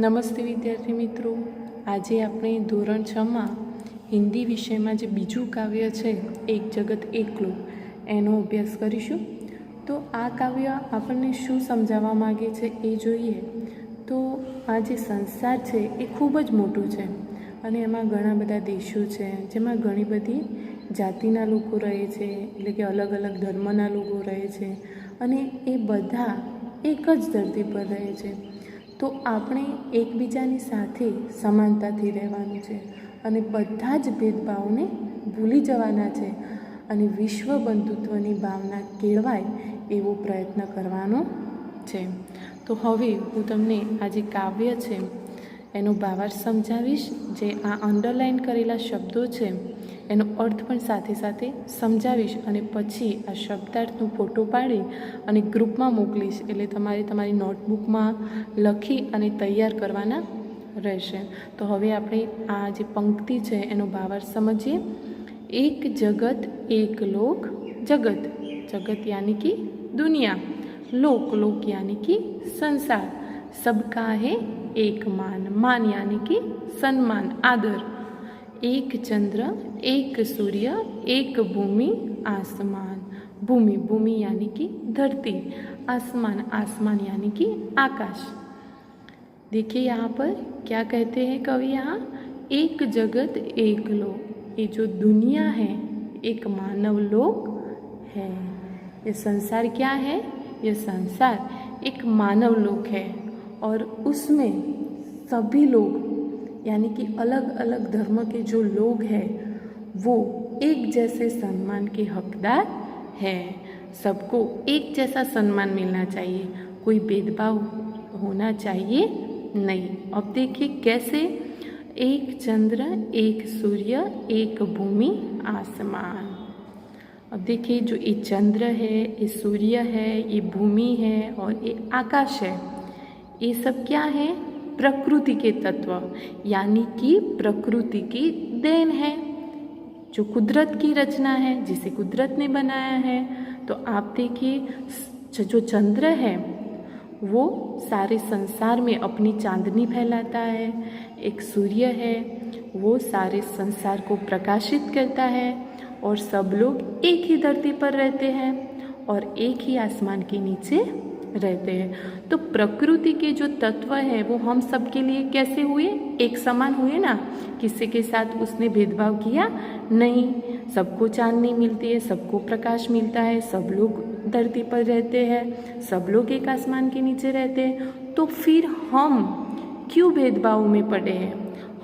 નમસ્તે વિદ્યાર્થી મિત્રો, આજે આપણે ધોરણ 6માં હિન્દી વિષયમાં જે બીજું કાવ્ય છે એક જગત એકલું એનો અભ્યાસ કરીશું। તો આ કાવ્ય આપણને શું સમજાવવા માગે છે એ જોઈએ તો આ જે સંસાર છે એ ખૂબ જ મોટું છે અને એમાં ઘણા બધા દેશો છે જેમાં ઘણી બધી જાતિના લોકો રહે છે, એટલે કે અલગ અલગ ધર્મના લોકો રહે છે અને એ બધા એક જ ધરતી પર રહે છે। તો આપણે એકબીજાની સાથે સમાનતાથી રહેવાનું છે અને બધા જ ભેદભાવને ભૂલી જવાના છે અને વિશ્વ બંધુત્વની ભાવના કેળવાય એવો પ્રયત્ન કરવાનો છે। તો હવે હું તમને આ જે કાવ્ય છે એનો ભાવાર્થ સમજાવીશ। જે આ અંડરલાઇન કરેલા શબ્દો છે એનો અર્થ પણ સાથે સાથે સમજાવીશ અને પછી આ શબ્દાર્થનો ફોટો પાડી અને ગ્રુપમાં મોકલીશ, એટલે તમારે તમારી નોટબુકમાં લખી અને તૈયાર કરવાના રહેશે। તો હવે આપણે આ જે પંક્તિ છે એનો ભાવાર્થ સમજીએ। એક જગત એક લોક, જગત जगत यानी कि दुनिया, लोक लोक यानी कि संसार, सबका है एक मान, मान यानी कि सम्मान आदर, एक चंद्र एक सूर्य एक भूमि आसमान, भूमि भूमि यानी कि धरती, आसमान आसमान यानी कि आकाश। देखिए यहाँ पर क्या कहते हैं कवि, यहाँ एक जगत एक लोक, ये जो दुनिया है एक मानव लोक है। ये संसार क्या है? यह संसार एक मानव लोक है और उसमें सभी लोग यानी कि अलग अलग धर्म के जो लोग हैं वो एक जैसे सम्मान के हकदार हैं। सबको एक जैसा सम्मान मिलना चाहिए, कोई भेदभाव होना चाहिए नहीं। अब देखिए कैसे, एक चंद्र एक सूर्य एक भूमि आसमान। अब देखिए जो ये चंद्र है, ये सूर्य है, ये भूमि है और ये आकाश है, ये सब क्या है? प्रकृति के तत्व, यानी कि प्रकृति की देन है, जो कुदरत की रचना है, जिसे कुदरत ने बनाया है। तो आप देखिए जो चंद्र है वो सारे संसार में अपनी चांदनी फैलाता है, एक सूर्य है वो सारे संसार को प्रकाशित करता है और सब लोग एक ही धरती पर रहते हैं और एक ही आसमान के नीचे रहते हैं। तो प्रकृति के जो तत्व हैं वो हम सब के लिए कैसे हुए? एक समान हुए ना, किसी के साथ उसने भेदभाव किया नहीं, सबको चांदनी मिलती है, सबको प्रकाश मिलता है, सब लोग धरती पर रहते हैं, सब लोग एक आसमान के नीचे रहते हैं। तो फिर हम क्यों भेदभाव में पड़े हैं?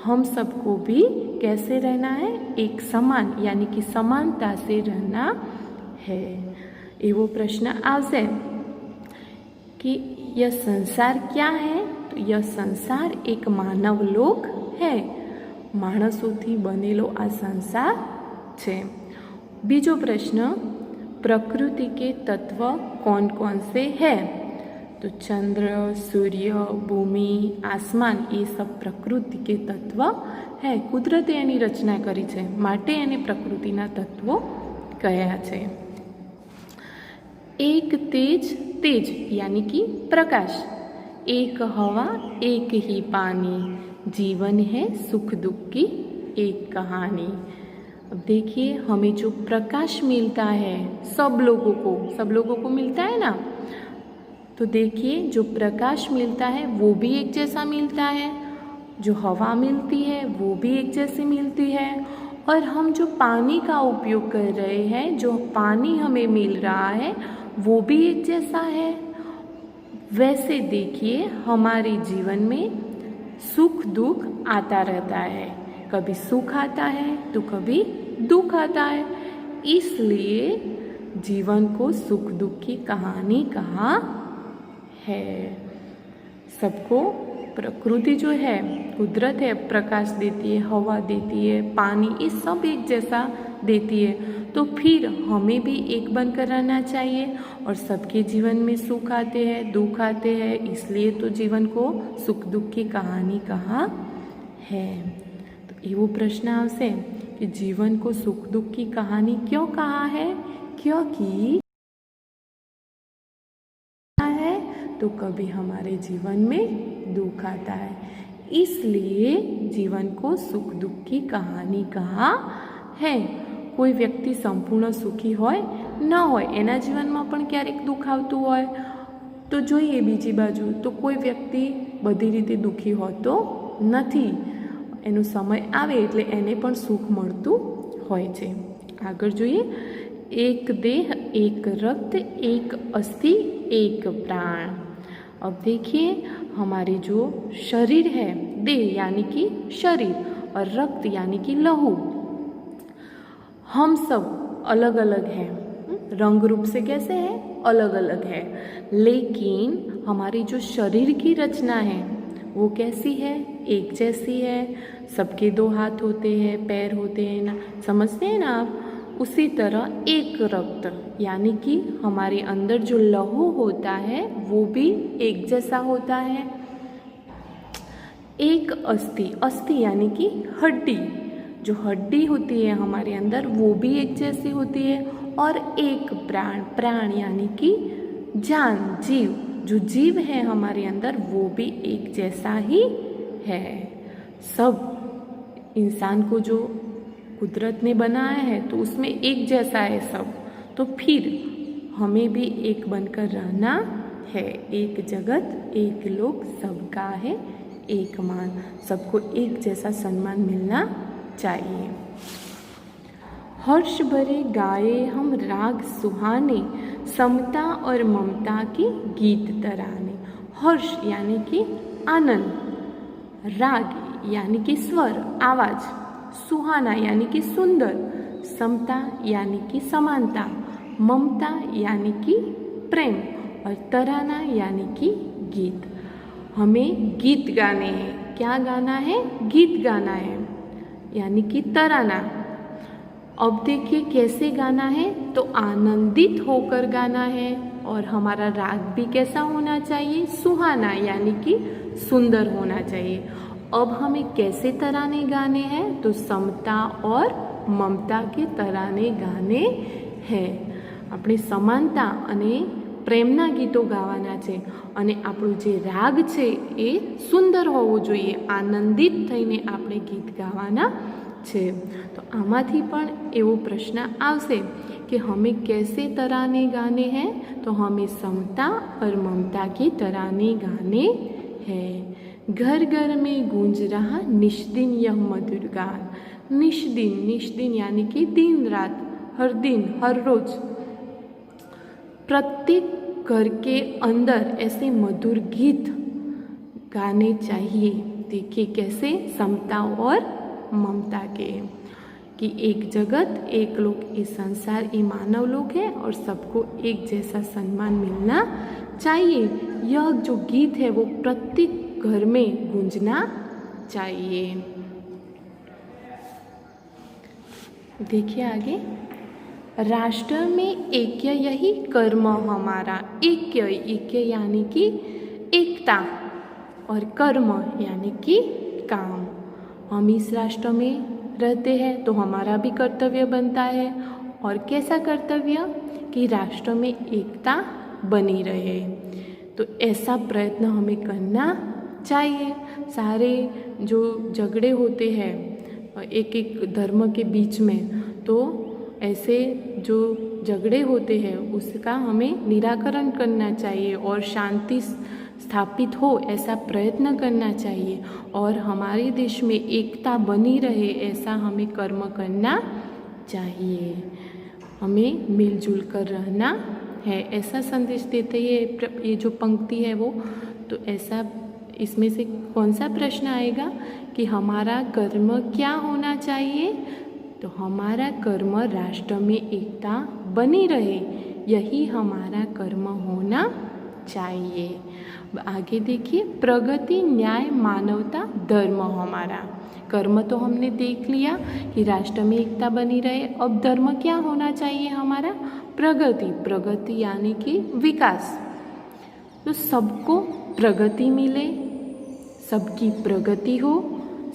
हम सबको भी कैसे रहना है? एक समान यानी कि समानता से रहना है। एवो प्रश्न आवशे कि यह संसार क्या है? तो यह संसार एक मानव लोक है, माणसोथी बनेलो आ संसार छे। बीजो प्रश्न, प्रकृति के तत्व कौन कौन से हैं? तो चंद्र सूर्य भूमि आसमान ये सब प्रकृति के तत्व है। कुदरते एनी रचना करी छे माटे एने प्रकृतिना तत्वो कह्या छे। एक तेज, तेज यानी कि प्रकाश, एक हवा एक ही पानी, जीवन है सुख दुख की एक कहानी। अब देखिए हमें जो प्रकाश मिलता है सब लोगों को मिलता है ना। तो देखिए जो प्रकाश मिलता है वो भी एक जैसा मिलता है, जो हवा मिलती है वो भी एक जैसी मिलती है और हम जो पानी का उपयोग कर रहे हैं, जो पानी हमें मिल रहा है वो भी एक जैसा है। वैसे देखिए हमारे जीवन में सुख दुख आता रहता है, कभी सुख आता है तो कभी दुख आता है, इसलिए जीवन को सुख दुख की कहानी कहा है। सबको प्रकृति जो है कुदरत है प्रकाश देती है, हवा देती है, पानी, ये सब एक जैसा देती है। तो फिर हमें भी एक बनकर रहना चाहिए और सबके जीवन में सुख आते हैं दुख आते हैं, इसलिए तो जीवन को सुख दुख की कहानी कहा है। तो एवो प्रश्न आवशे कि जीवन को सुख दुख की कहानी क्यों कहा है? क्योंकि तो कभी हमारे जीवन में दुख आता है। इसलिए जीवन को सुख दुख की कहानी कहा है। કોઈ વ્યક્તિ સંપૂર્ણ સુખી હોય ન હોય, એના જીવનમાં પણ ક્યારેક દુઃખ આવતું હોય તો જોઈએ બીજી બાજુ તો કોઈ વ્યક્તિ બધી રીતે દુઃખી હોતો નથી. એનો સમય આવે એટલે એને પણ સુખ મળતું હોય છે. આગળ જોઈએ, एक देह एक रक्त एक अस्थि एक प्राण। अब देखिए हमारे जो शरीर है, देह यानी कि शरीर और रक्त यानी कि लहू, हम सब अलग अलग हैं, रंग रूप से कैसे हैं, अलग अलग है, लेकिन हमारी जो शरीर की रचना है वो कैसी है, एक जैसी है। सबके दो हाथ होते हैं, पैर होते हैं ना, समझते हैं ना आप। उसी तरह एक रक्त यानी कि हमारे अंदर जो लहू होता है वो भी एक जैसा होता है। एक अस्थि, अस्थि यानी कि हड्डी, जो हड्डी होती है हमारे अंदर वो भी एक जैसी होती है। और एक प्राण, प्राण यानी कि जान, जीव, जो जीव है हमारे अंदर वो भी एक जैसा ही है। सब इंसान को जो कुदरत ने बनाया है तो उसमें एक जैसा है सब, तो फिर हमें भी एक बनकर रहना है। एक जगत एक लोक सबका है एक मान, सबको एक जैसा सम्मान मिलना चाहिए। हर्ष भरे गाए हम राग सुहाने, समता और ममता के गीत तराने। हर्ष यानी कि आनंद, राग यानी कि स्वर आवाज़, सुहाना यानी कि सुंदर, समता यानी कि समानता, ममता यानी कि प्रेम और तराना यानी कि गीत। हमें गीत गाने हैं। क्या गाना है? गीत गाना है यानी कि तराना। अब देखिए कैसे गाना है, तो आनंदित होकर गाना है। और हमारा राग भी कैसा होना चाहिए? सुहाना यानी कि सुंदर होना चाहिए। अब हमें कैसे तराने गाने हैं? तो समता और ममता के तराने गाने हैं। આપણે સમાનતા અને પ્રેમના ગીતો ગાવાના છે અને આપણું જે રાગ છે એ સુંદર હોવો જોઈએ, આનંદિત થઈને આપણે ગીત ગાવાના છે। તો આમાંથી પણ એવો પ્રશ્ન આવશે कि हमें कैसे तराने गाने हैं, तो हमें समता और ममता के तराने गाने हैं। घर घर में गूंज रहा निष्दिन यह मधुर गान। निष्दिन, निष्दिन यानी कि दिन रात, हर दिन हर रोज, प्रत्येक घर के अंदर ऐसे मधुर गीत गाने चाहिए। देखिए कैसे, समता और ममता के, कि एक जगत एक लोक, ये संसार ये मानव लोक है और सबको एक जैसा सम्मान मिलना चाहिए। यह जो गीत है वो प्रत्येक घर में गूंजना चाहिए। देखिए आगे, राष्ट्र में ऐक्य यही कर्म हमारा। ऐक्य, ऐक्य यानी कि एकता और कर्म यानी कि काम। हम इस राष्ट्र में रहते हैं तो हमारा भी कर्तव्य बनता है। और कैसा कर्तव्य? कि राष्ट्र में एकता बनी रहे, तो ऐसा प्रयत्न हमें करना चाहिए। सारे जो झगड़े होते हैं एक एक धर्म के बीच में, तो ऐसे जो झगड़े होते हैं उसका हमें निराकरण करना चाहिए और शांति स्थापित हो ऐसा प्रयत्न करना चाहिए। और हमारे देश में एकता बनी रहे ऐसा हमें कर्म करना चाहिए। हमें मिलजुल कर रहना है, ऐसा संदेश देते हैं ये जो पंक्ति है वो। तो ऐसा, इसमें से कौन सा प्रश्न आएगा कि हमारा कर्म क्या होना चाहिए? तो हमारा कर्म राष्ट्र में एकता बनी रहे, यही हमारा कर्म होना चाहिए। आगे देखिए, प्रगति न्याय मानवता धर्म हमारा। कर्म तो हमने देख लिया कि राष्ट्र में एकता बनी रहे। अब धर्म क्या होना चाहिए हमारा? प्रगति, प्रगति यानी कि विकास। तो सबको प्रगति मिले, सबकी प्रगति हो,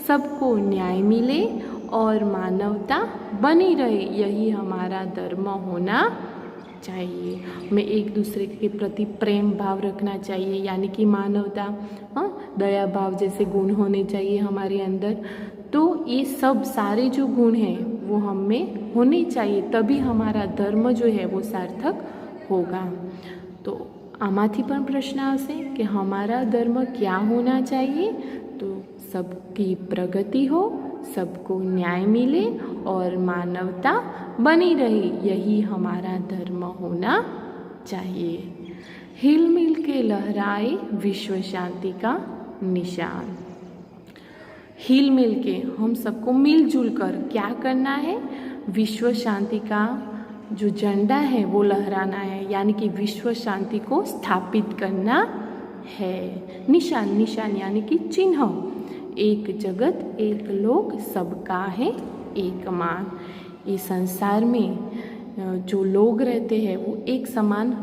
सबको न्याय मिले और मानवता बनी रहे, यही हमारा धर्म होना चाहिए। हमें एक दूसरे के प्रति प्रेम भाव रखना चाहिए, यानी कि मानवता, दया भाव जैसे गुण होने चाहिए हमारे अंदर। तो ये सब सारे जो गुण हैं वो हम में होने चाहिए, तभी हमारा धर्म जो है वो सार्थक होगा। तो आमाथी पण प्रश्न आवशे कि हमारा धर्म क्या होना चाहिए, तो सबकी प्रगति हो, सबको न्याय मिले और मानवता बनी रहे, यही हमारा धर्म होना चाहिए। हिल मिल के लहराए विश्व शांति का निशान। हिल मिल के हम सबको मिलजुल कर क्या करना है, विश्व शांति का जो झंडा है वो लहराना है, यानी कि विश्व शांति को स्थापित करना है। निशान, निशान यानी कि चिन्ह। एक जगत एक लोक, सबका है एक मान। इस संसार में जो लोग रहते हैं वो एक समान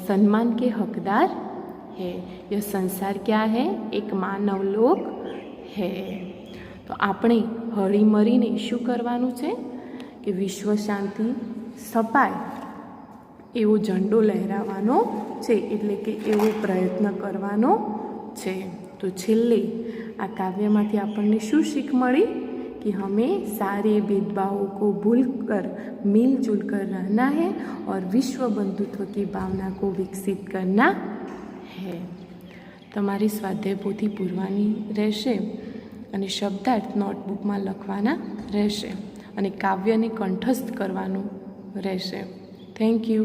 सम्मान के हकदार है। यह संसार क्या है, एक मानव लोक है। तो આપણે હળી મળીને શું કરવાનું છે કે વિશ્વ શાંતિ સ્થપાય એવો ઝંડો લહેરાવાનો છે, એટલે કે એવો પ્રયત્ન કરવાનો છે। તો છેલ્લે આ કાવ્યમાંથી આપણને શું શીખ મળી कि हमें सारे भेदभावों को भूलकर मिलजुल कर रहना है और विश्व बंधुत्व की भावना को विकसित करना है। તમારી સ્વાધ્યાય પોથી પૂરવાની રહેશે અને શબ્દાર્થ નોટબુકમાં લખવાના રહેશે અને કાવ્યને કંઠસ્થ કરવાનું રહેશે। Thank you.